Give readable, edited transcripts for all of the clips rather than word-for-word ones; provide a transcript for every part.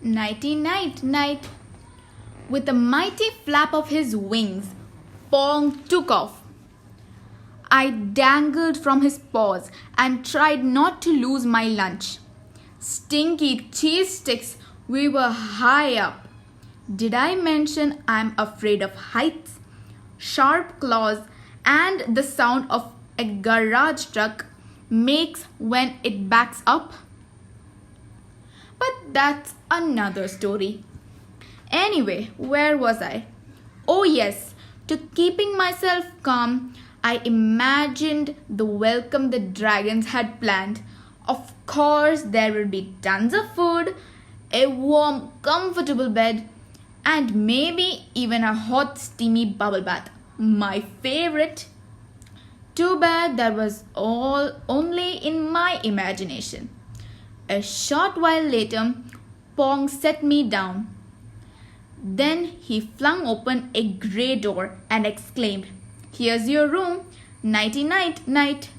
Nighty night, night. With a mighty flap of his wings, Pong took off. I dangled from his paws and tried not to lose my lunch. Stinky cheese sticks, we were high up. Did I mention I'm afraid of heights? Sharp claws and the sound of a garage truck makes when it backs up. But that's another story. Anyway, where was I? Oh yes, to keeping myself calm, I imagined the welcome the dragons had planned. Of course, there would be tons of food, a warm, comfortable bed, and maybe even a hot, steamy bubble bath. My favorite. Too bad that was all only in my imagination. A short while later, Pong set me down. Then he flung open a grey door and exclaimed, "Here's your room. Nighty night, night."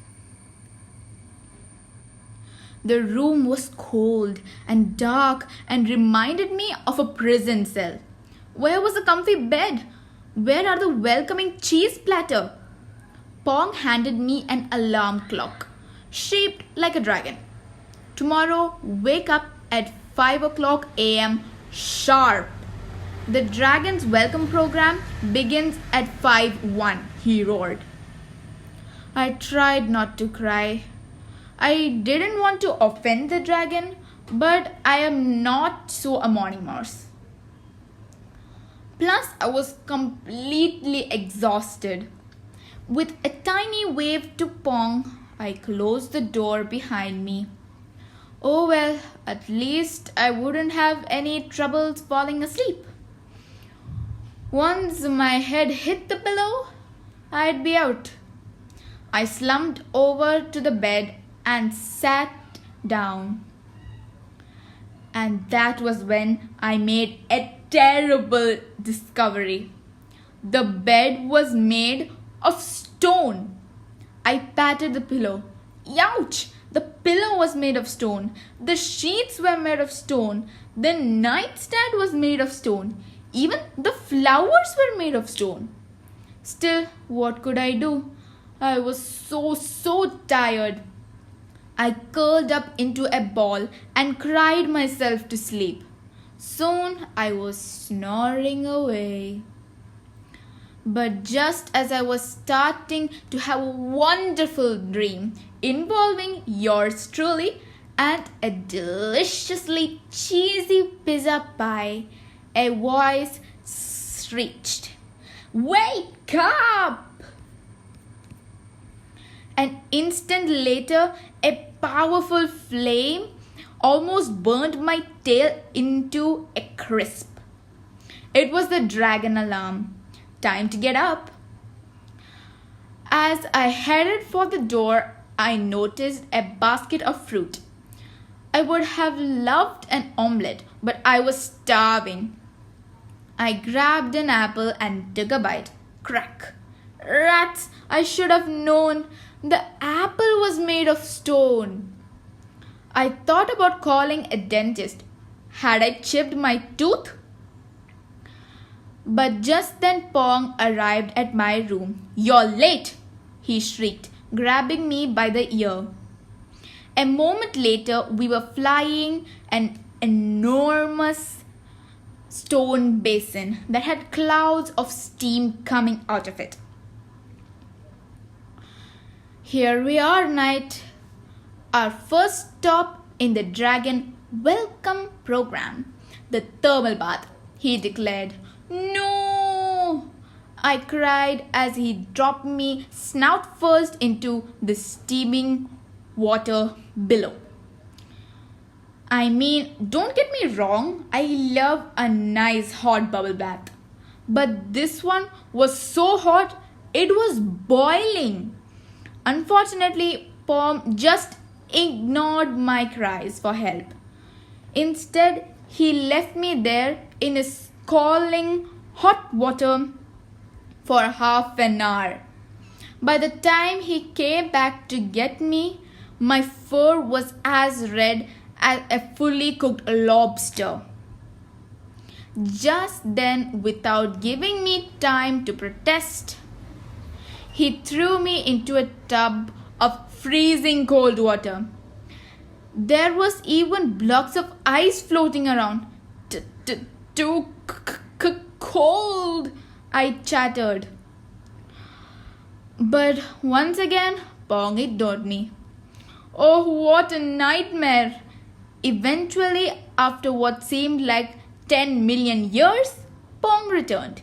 The room was cold and dark and reminded me of a prison cell. Where was the comfy bed? Where are the welcoming cheese platter? Pong handed me an alarm clock, shaped like a dragon. "Tomorrow, wake up at 5 o'clock a.m. sharp. The dragon's welcome program begins at 5:01, he roared. I tried not to cry. I didn't want to offend the dragon, but I am not so a morning mouse. Plus, I was completely exhausted. With a tiny wave to Pong, I closed the door behind me. Oh well, at least I wouldn't have any troubles falling asleep. Once my head hit the pillow, I'd be out. I slumped over to the bed and sat down. And that was when I made a terrible discovery. The bed was made of stone. I patted the pillow. Ouch! The pillow was made of stone. The sheets were made of stone. The nightstand was made of stone. Even the flowers were made of stone. Still, what could I do? I was so tired. I curled up into a ball and cried myself to sleep. Soon I was snoring away. But just as I was starting to have a wonderful dream involving yours truly and a deliciously cheesy pizza pie, a voice shrieked, "Wake up!" An instant later, a powerful flame almost burned my tail into a crisp. It was the dragon alarm. Time to get up. As I headed for the door, I noticed a basket of fruit. I would have loved an omelette, but I was starving. I grabbed an apple and took a bite. Crack! Rats! I should have known. The apple was made of stone. I thought about calling a dentist. Had I chipped my tooth? But just then Pong arrived at my room. "You're late!" he shrieked, grabbing me by the ear. A moment later, we were flying an enormous stone basin that had clouds of steam coming out of it. Here we are, Knight. Our first stop in the Dragon Welcome Program, the thermal bath, he declared. "No!" I cried as he dropped me snout first into the steaming water below. I mean, don't get me wrong, I love a nice hot bubble bath. But this one was so hot, it was boiling. Unfortunately, Pom just ignored my cries for help. Instead, he left me there in his scalding hot water for half an hour. By the time he came back to get me, my fur was as red as a fully cooked lobster. Just then, without giving me time to protest, he threw me into a tub of freezing cold water. There was even blocks of ice floating around. Too cold, I chattered. But once again, Pong ignored me. Oh, what a nightmare! Eventually, after what seemed like 10 million years, Pong returned.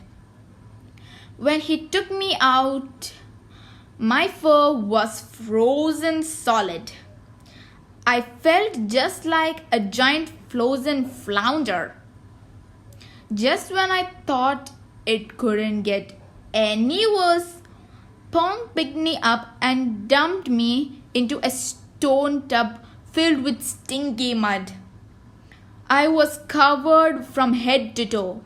When he took me out, my fur was frozen solid. I felt just like a giant frozen flounder. Just when I thought it couldn't get any worse, Pong picked me up and dumped me into a stone tub filled with stinky mud. I was covered from head to toe.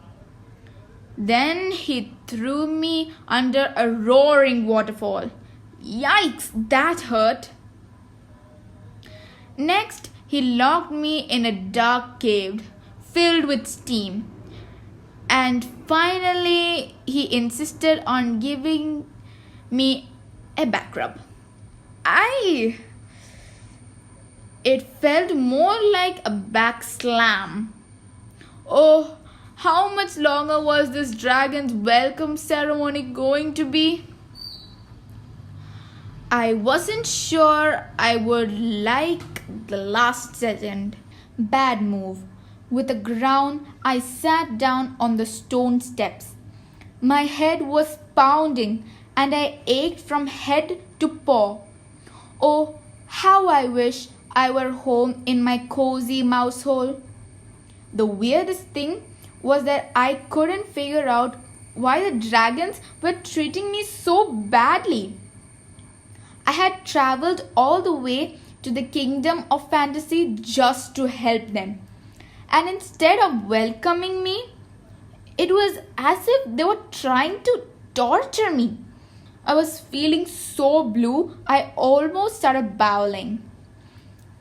Then he threw me under a roaring waterfall. Yikes, that hurt. Next, he locked me in a dark cave filled with steam. And finally, he insisted on giving me a back rub. It felt more like a back slam. Oh, how much longer was this dragon's welcome ceremony going to be? I wasn't sure I would like the last second. Bad move. With a groan, I sat down on the stone steps. My head was pounding and I ached from head to paw. Oh, how I wish I were home in my cozy mouse hole. The weirdest thing was that I couldn't figure out why the dragons were treating me so badly. I had traveled all the way to the kingdom of fantasy just to help them. And instead of welcoming me, it was as if they were trying to torture me. I was feeling so blue, I almost started bawling.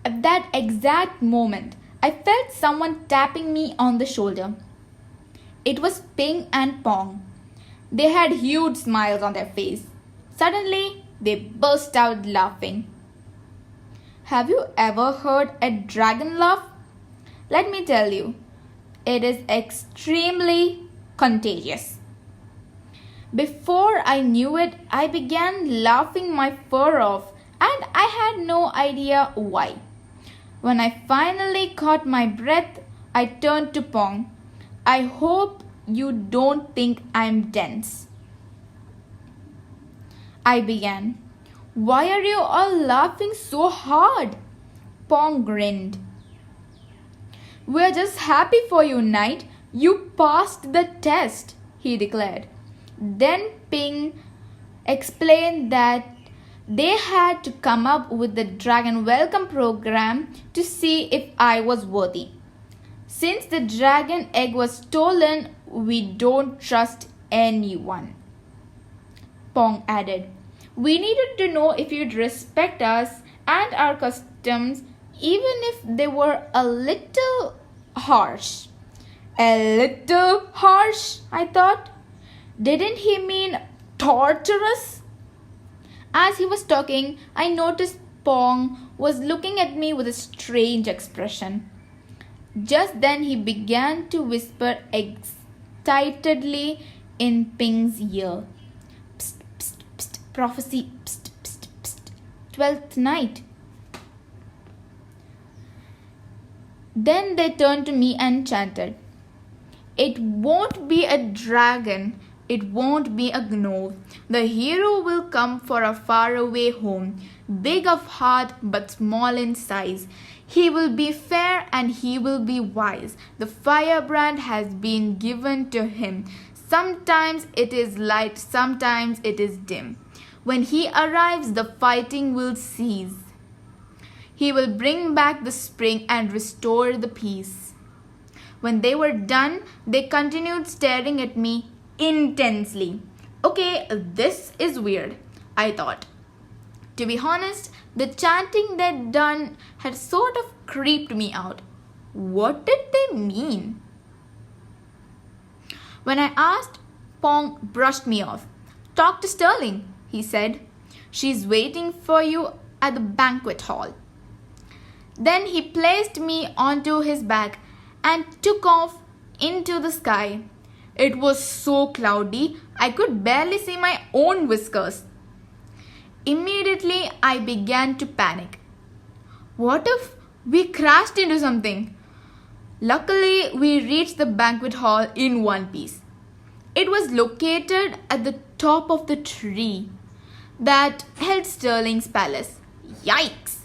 At that exact moment, I felt someone tapping me on the shoulder. It was Ping and Pong. They had huge smiles on their face. Suddenly, they burst out laughing. Have you ever heard a dragon laugh? Let me tell you, it is extremely contagious. Before I knew it, I began laughing my fur off and I had no idea why. When I finally caught my breath, I turned to Pong. I hope you don't think I'm dense. I began. Why are you all laughing so hard? Pong grinned. We're just happy for you, Knight. You passed the test, he declared. Then Ping explained that they had to come up with the Dragon Welcome program to see if I was worthy. Since the dragon egg was stolen, we don't trust anyone. Pong added. We needed to know if you'd respect us and our customs, even if they were a little harsh. A little harsh, I thought. Didn't he mean torturous? As he was talking, I noticed Pong was looking at me with a strange expression. Just then he began to whisper excitedly in Ping's ear. Psst, psst, psst, prophecy, psst, psst, psst, 12th night. Then they turned to me and chanted. It won't be a dragon. It won't be a gnome. The hero will come for a faraway home, big of heart but small in size. He will be fair and he will be wise. The firebrand has been given to him. Sometimes it is light, sometimes it is dim. When he arrives, the fighting will cease. He will bring back the spring and restore the peace. When they were done, they continued staring at me intensely. Okay, this is weird, I thought. To be honest, the chanting they'd done had sort of creeped me out. What did they mean? When I asked, Pong brushed me off. "Talk to Sterling," he said. "She's waiting for you at the banquet hall." Then he placed me onto his back and took off into the sky. It was so cloudy, I could barely see my own whiskers. Immediately, I began to panic. What if we crashed into something? Luckily, we reached the banquet hall in one piece. It was located at the top of the tree that held Sterling's palace. Yikes!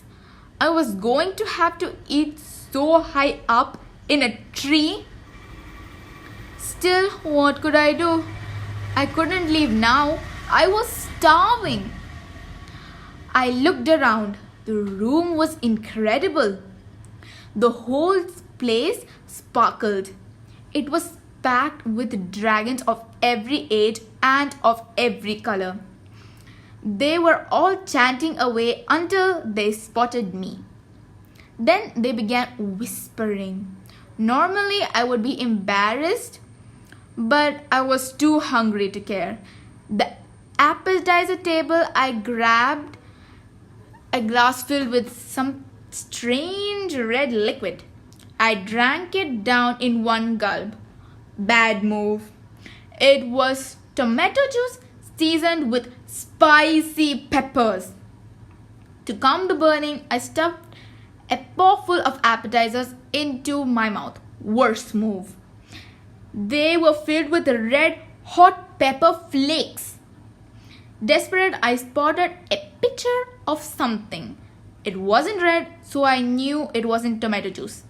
I was going to have to eat so high up in a tree. Still, what could I do? I couldn't leave now. I was starving. I looked around. The room was incredible. The whole place sparkled. It was packed with dragons of every age and of every color. They were all chanting away until they spotted me. Then they began whispering. Normally I would be embarrassed, but I was too hungry to care. The appetizer table, I grabbed a glass filled with some strange red liquid. I drank it down in one gulp. Bad move. It was tomato juice seasoned with spicy peppers. To calm the burning, I stuffed a pawful of appetizers into my mouth. Worst move. They were filled with red hot pepper flakes. Desperate, I spotted a picture of something. It wasn't red, so I knew it wasn't tomato juice.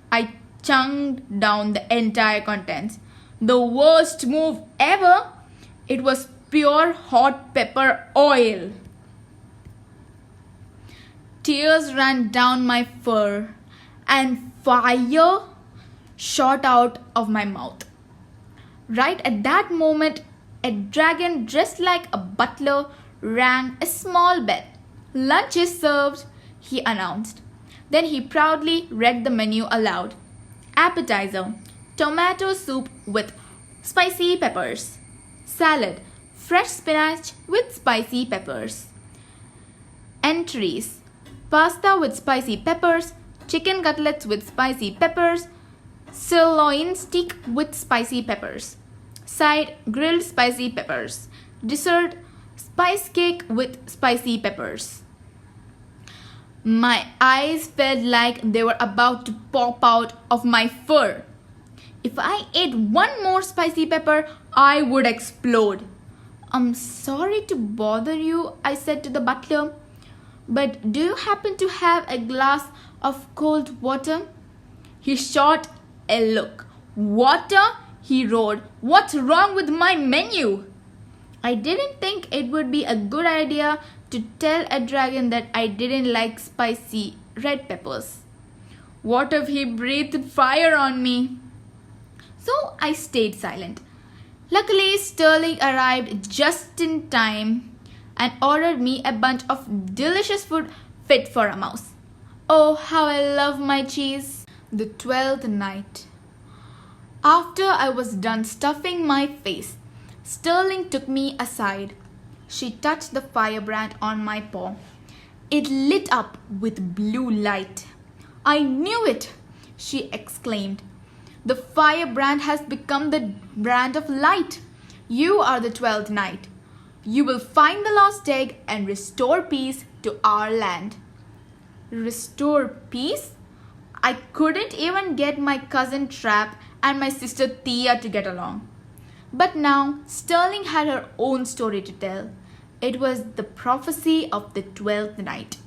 I chunked down the entire contents. The worst move ever. It was pure hot pepper oil. Tears ran down my fur and fire shot out of my mouth. Right at that moment, a dragon dressed like a butler rang a small bell. "Lunch is served," he announced. Then he proudly read the menu aloud. Appetizer, tomato soup with spicy peppers. Salad, fresh spinach with spicy peppers. Entries, pasta with spicy peppers, chicken cutlets with spicy peppers, sirloin steak with spicy peppers. Side, grilled spicy peppers. Dessert, spice cake with spicy peppers. My eyes felt like they were about to pop out of my fur. If I ate one more spicy pepper, I would explode. "I'm sorry to bother you," I said to the butler, "but do you happen to have a glass of cold water?" He shot a look. "Water?" he roared. "What's wrong with my menu?" I didn't think it would be a good idea to tell a dragon that I didn't like spicy red peppers. What if he breathed fire on me? So I stayed silent. Luckily, Sterling arrived just in time and ordered me a bunch of delicious food fit for a mouse. Oh, how I love my cheese. The 12th night. After I was done stuffing my face, Sterling took me aside. She touched the firebrand on my paw. It lit up with blue light. "I knew it!" she exclaimed. "The firebrand has become the brand of light. You are the 12th night. You will find the lost egg and restore peace to our land." Restore peace? I couldn't even get my cousin Trap and my sister Thea to get along. But now Sterling had her own story to tell. It was the prophecy of the 12th night.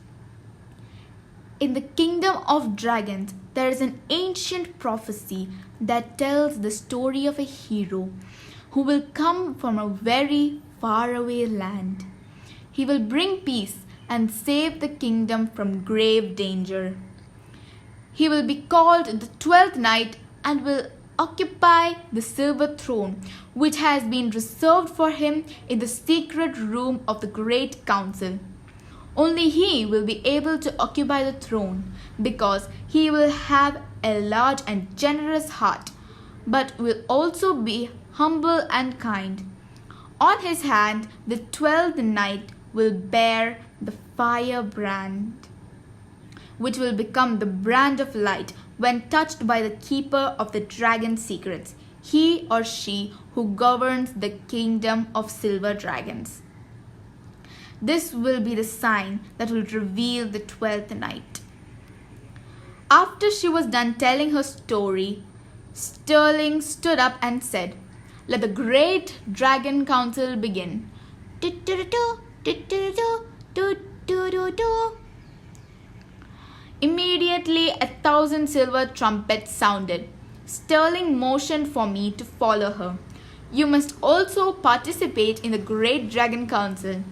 In the kingdom of dragons, there is an ancient prophecy that tells the story of a hero who will come from a very faraway land. He will bring peace and save the kingdom from grave danger. He will be called the 12th night and will occupy the silver throne which has been reserved for him in the secret room of the Great Council. Only he will be able to occupy the throne because he will have a large and generous heart. but will also be humble and kind. On his hand, the 12th knight will bear the firebrand, which will become the brand of light when touched by the keeper of the dragon's secrets, he or she who governs the kingdom of silver dragons. This will be the sign that will reveal the 12th night. After she was done telling her story, Stirling stood up and said, "Let the great dragon council begin." Immediately 1,000 silver trumpets sounded. Stirling motioned for me to follow her. "You must also participate in the Great Dragon Council.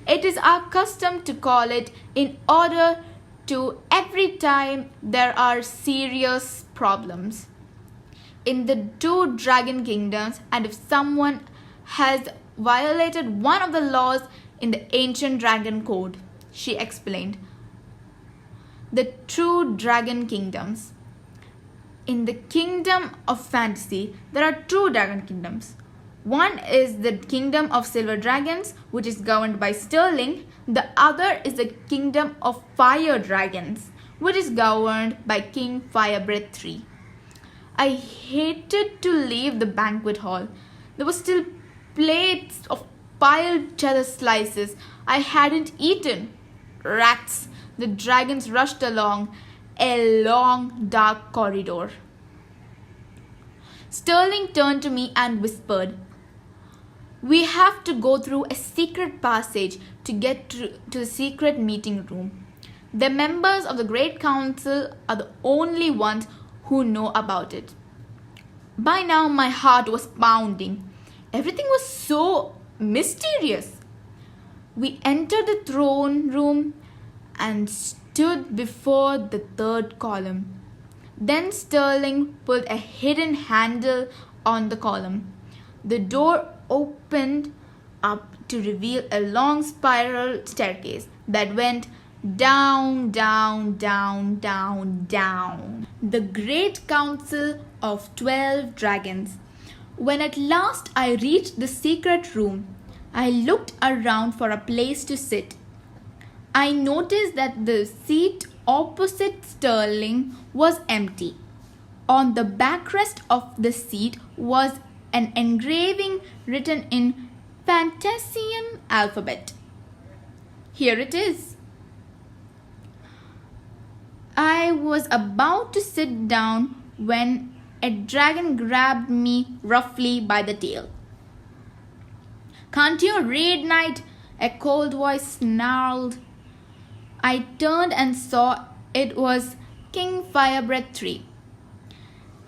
It is our custom to call it in order to every time there are serious problems in the 2 dragon kingdoms, and if someone has violated one of the laws in the ancient dragon code," she explained. The 2 dragon kingdoms. In the kingdom of fantasy, there are 2 dragon kingdoms. One is the kingdom of silver dragons, which is governed by Stirling. The other is the kingdom of fire dragons, which is governed by King Firebreath III. I hated to leave the banquet hall. There were still plates of piled cheddar slices I hadn't eaten. Rats! The dragons rushed along a long, dark corridor. Stirling turned to me and whispered, "We have to go through a secret passage to get to the secret meeting room. The members of the Great Council are the only ones who know about it." By now my heart was pounding. Everything was so mysterious. We entered the throne room and stood before the 3rd column. Then Stirling pulled a hidden handle on the column. The door opened up to reveal a long spiral staircase that went down, down, down, down, down. The Great Council of 12 Dragons. When at last I reached the secret room, I looked around for a place to sit. I noticed that the seat opposite Stirling was empty. On the backrest of the seat was an engraving written in Fantasian alphabet. Here it is. I was about to sit down when a dragon grabbed me roughly by the tail. "Can't you read, knight?" a cold voice snarled. I turned and saw it was King Firebreath III.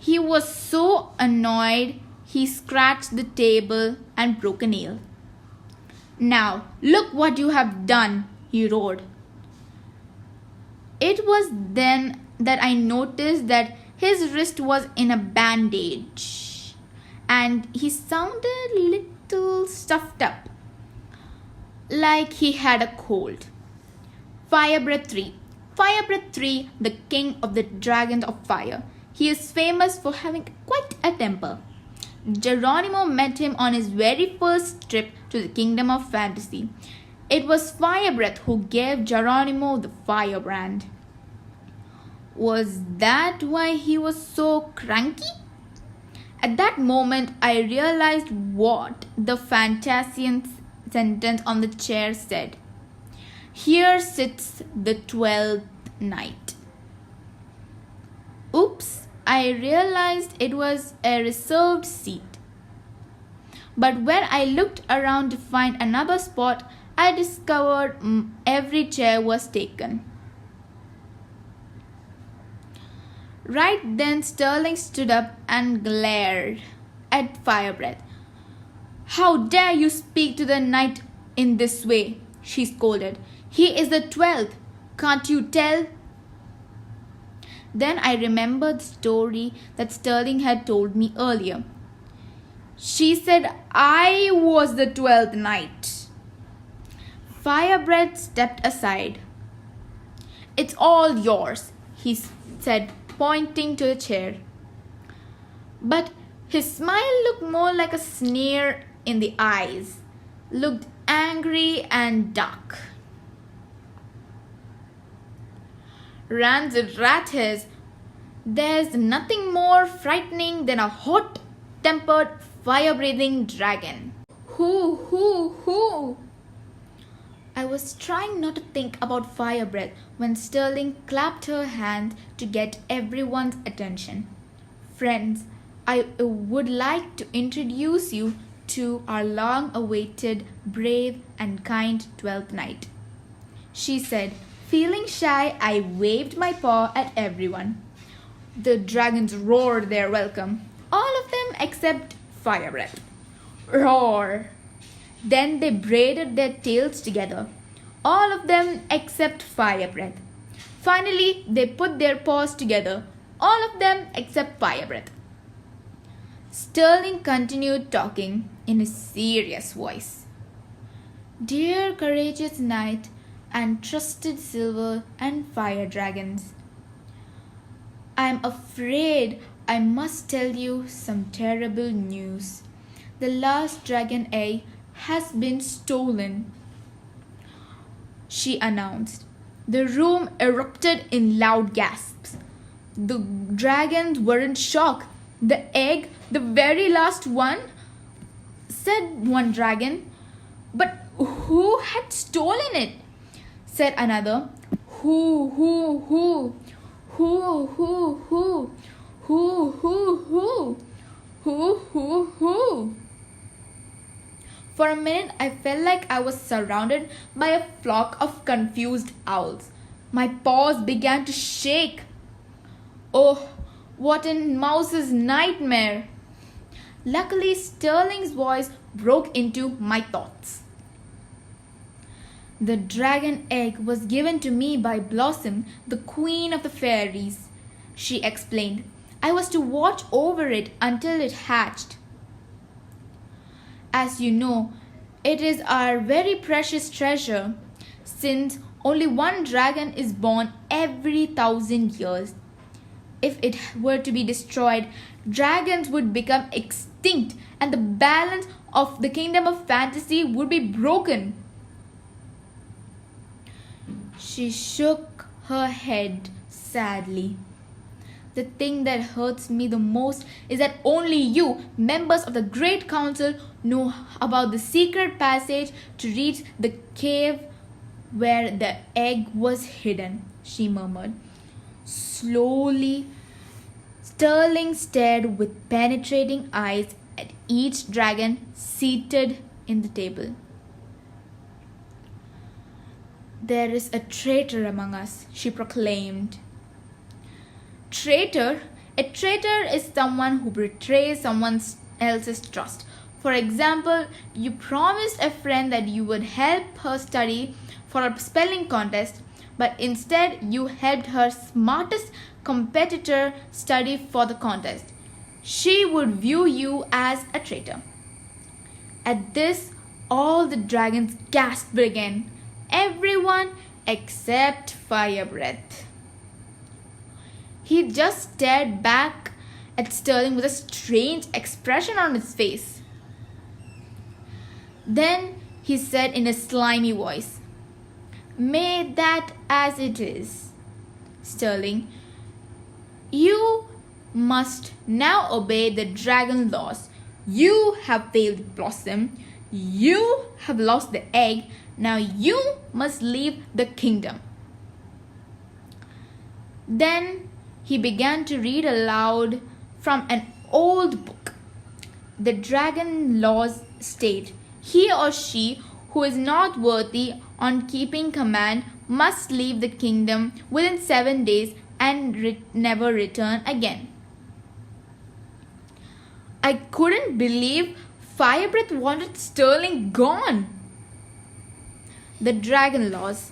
He was so annoyed he scratched the table and broke a nail. "Now, look what you have done," he roared. It was then that I noticed that his wrist was in a bandage and he sounded a little stuffed up, like he had a cold. Firebreath III. Firebreath III, the king of the dragons of fire. He is famous for having quite a temper. Geronimo met him on his very first trip to the kingdom of fantasy. It was Firebreath who gave Geronimo the firebrand. Was that why he was so cranky? At that moment, I realized what the Fantasian sentence on the chair said. "Here sits the 12th night." Oops, I realized it was a reserved seat. But when I looked around to find another spot, I discovered every chair was taken. Right then Stirling stood up and glared at Firebreath. "How dare you speak to the knight in this way?" she scolded. "He is the 12th. Can't you tell?" Then I remembered the story that Stirling had told me earlier. She said I was the 12th knight. Firebreath stepped aside. "It's all yours," he said, pointing to the chair. "But His smile looked more like a sneer in the eyes, looked angry and dark. Ranted Rathis, there's nothing more frightening than a hot-tempered, fire-breathing dragon. Hoo! I was trying not to think about fire breath when Sterling clapped her hand to get everyone's attention. Friends, I would like to introduce you to our long-awaited, brave and kind 12th Knight. She said. Feeling shy, I waved my paw at everyone. The dragons roared their welcome, all of them except Fire Breath. Roar! Then they braided their tails together, all of them except Fire Breath. Finally, they put their paws together, all of them except Fire Breath. Sterling continued talking in a serious voice. Dear courageous knight, and trusted silver and fire dragons, I am afraid I must tell you some terrible news. The last dragon egg has been stolen, she announced. The room erupted in loud gasps. The dragons were in shock. The egg, the very last one? Said one dragon. But who had stolen it? Said another. Who? For a minute, I felt like I was surrounded by a flock of confused owls. My paws began to shake. Oh, what a mouse's nightmare! Luckily, Sterling's voice broke into my thoughts. The dragon egg was given to me by Blossom, the queen of the fairies, she explained. I was to watch over it until it hatched. As you know, it is our very precious treasure, since only one dragon is born every 1,000 years. If it were to be destroyed, dragons would become extinct and the balance of the kingdom of fantasy would be broken. She shook her head sadly. The thing that hurts me the most is that only you, members of the Great Council, know about the secret passage to reach the cave where the egg was hidden, she murmured. Slowly, Sterling stared with penetrating eyes at each dragon seated in the table. There is a traitor among us, she proclaimed. Traitor? A traitor is someone who betrays someone else's trust. For example, you promised a friend that you would help her study for a spelling contest, but instead you helped her smartest competitor study for the contest. She would view you as a traitor. At this, all the dragons gasped again. Everyone except Fire Breath. He just stared back at Sterling with a strange expression on his face. Then he said in a slimy voice, May that as it is. Sterling, you must now obey the dragon laws. You have failed Blossom. You have lost the egg. Now you must leave the kingdom. Then he began to read aloud from an old book. The dragon laws state, he or she who is not worthy on keeping command must leave the kingdom within 7 days and never return again. I couldn't believe Fire Breath wanted Sterling gone. The dragon laws.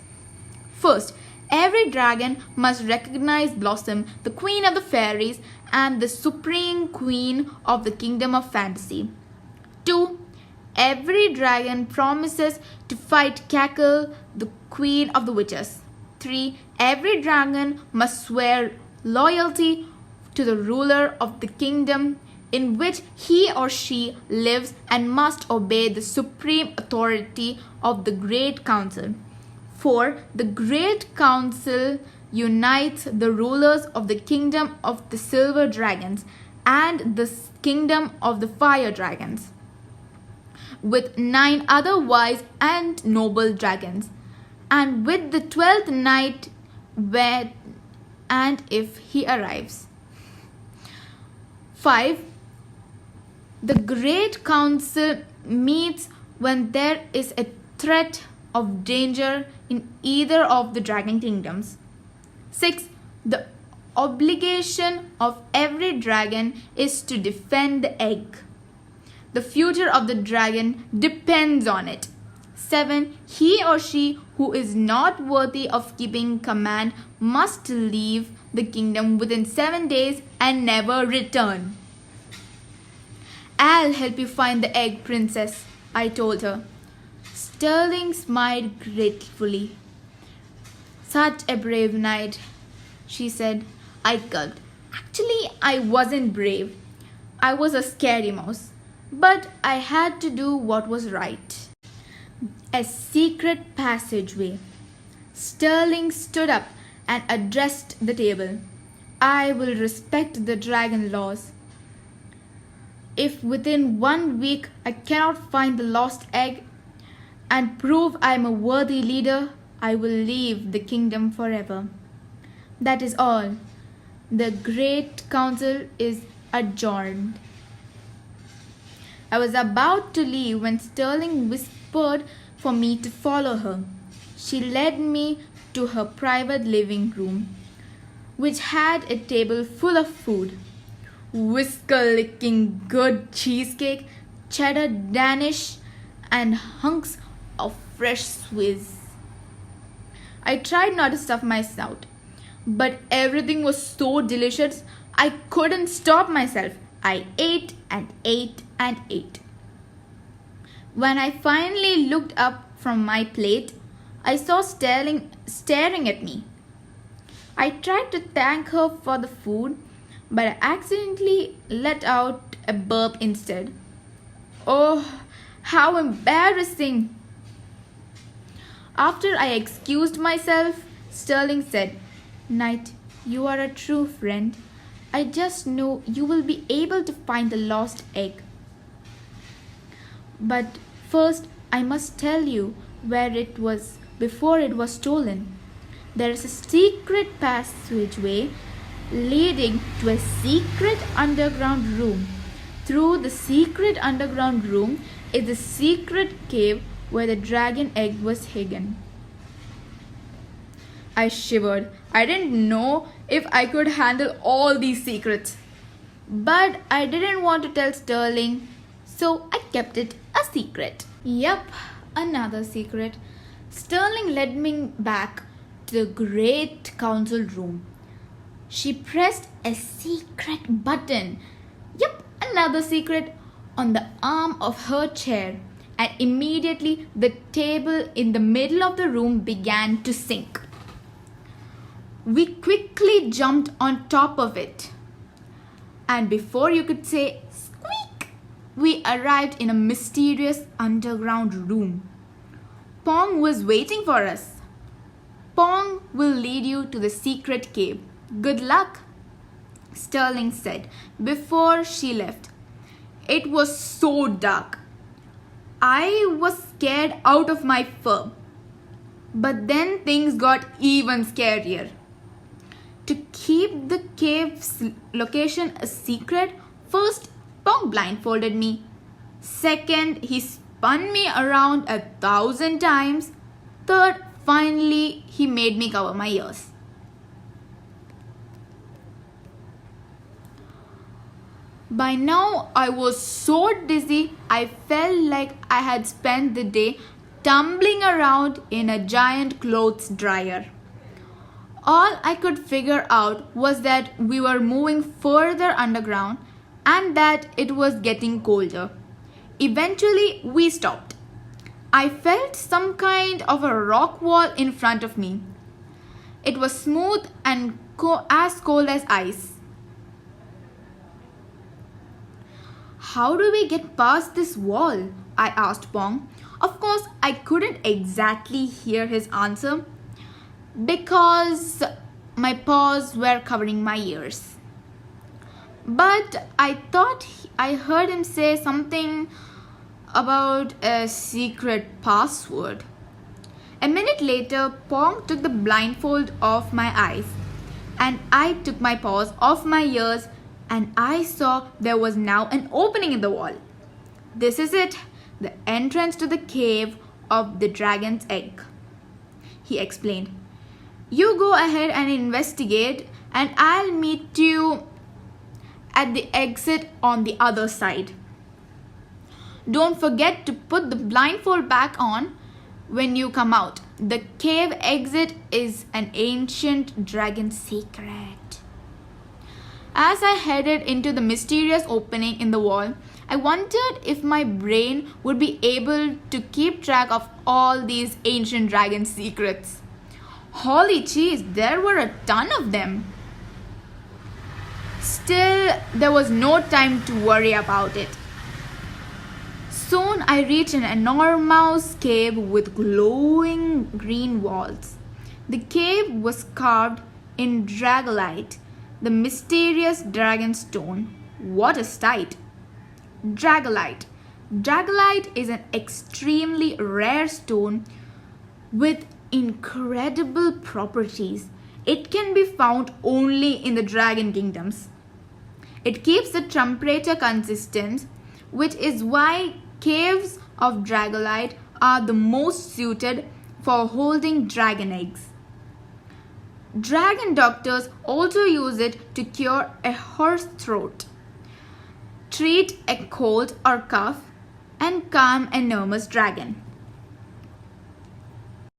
First, every dragon must recognize Blossom, the queen of the fairies and the supreme queen of the kingdom of fantasy. 2. Every dragon promises to fight Cackle, the queen of the witches. 3. Every dragon must swear loyalty to the ruler of the kingdom in which he or she lives and must obey the supreme authority of the Great Council. For the Great Council unites the rulers of the kingdom of the silver dragons and the kingdom of the fire dragons, with 9 other wise and noble dragons, and with the 12th night where and if he arrives. 5. The Great Council meets when there is a threat of danger in either of the dragon kingdoms. 6. The obligation of every dragon is to defend the egg. The future of the dragon depends on it. 7. He or she who is not worthy of keeping command must leave the kingdom within 7 days and never return. I'll help you find the egg, princess, I told her. Sterling smiled gratefully. Such a brave knight, she said. I gulped. Actually, I wasn't brave. I was a scary mouse. But I had to do what was right. A secret passageway. Sterling stood up and addressed the table. I will respect the dragon laws. If within 1 week I cannot find the lost egg and prove I am a worthy leader, I will leave the kingdom forever. That is all. The Great Council is adjourned. I was about to leave when Sterling whispered for me to follow her. She led me to her private living room, which had a table full of food. Whisker-licking good cheesecake, cheddar Danish, and hunks of fresh Swiss. I tried not to stuff my snout, but everything was so delicious I couldn't stop myself. I ate and ate and ate. When I finally looked up from my plate, I saw Sterling staring at me. I tried to thank her for the food, but I accidentally let out a burp instead. Oh, how embarrassing! After I excused myself, Sterling said, Knight, you are a true friend. I just know you will be able to find the lost egg. But first, I must tell you where it was before it was stolen. There is a secret passageway leading to a secret underground room. Through the secret underground room is the secret cave where the dragon egg was hidden. I shivered. I didn't know if I could handle all these secrets. But I didn't want to tell Sterling, so I kept it a secret. Yup, another secret. Sterling led me back to the Great Council room. She pressed a secret button. Yup, another secret on the arm of her chair. And immediately the table in the middle of the room began to sink. We quickly jumped on top of it. And before you could say squeak, we arrived in a mysterious underground room. Pong was waiting for us. Pong will lead you to the secret cave. Good luck, Sterling said before she left. It was so dark. I was scared out of my fur. But then things got even scarier. To keep the cave's location a secret, first Pong blindfolded me. Second, he spun me around 1,000 times. Third, finally, he made me cover my ears. By now, I was so dizzy, I felt like I had spent the day tumbling around in a giant clothes dryer. All I could figure out was that we were moving further underground and that it was getting colder. Eventually, we stopped. I felt some kind of a rock wall in front of me. It was smooth and as cold as ice. How do we get past this wall? I asked Pong. Of course, I couldn't exactly hear his answer because my paws were covering my ears. But I thought I heard him say something about a secret password. A minute later, Pong took the blindfold off my eyes, and I took my paws off my ears, and I saw there was now an opening in the wall. This is it, the entrance to the cave of the dragon's egg, he explained. You go ahead and investigate, and I'll meet you at the exit on the other side. Don't forget to put the blindfold back on when you come out. The cave exit is an ancient dragon secret. As I headed into the mysterious opening in the wall, I wondered if my brain would be able to keep track of all these ancient dragon secrets. Holy cheese, there were a ton of them. Still, there was no time to worry about it. Soon I reached an enormous cave with glowing green walls. The cave was carved in dragolite, the mysterious dragon stone. What a sight! Dragolite. Dragolite is an extremely rare stone with incredible properties. It can be found only in the dragon kingdoms. It keeps the temperature consistent, which is why caves of dragolite are the most suited for holding dragon eggs. Dragon doctors also use it to cure a hoarse throat, treat a cold or cough, and calm a nervous dragon.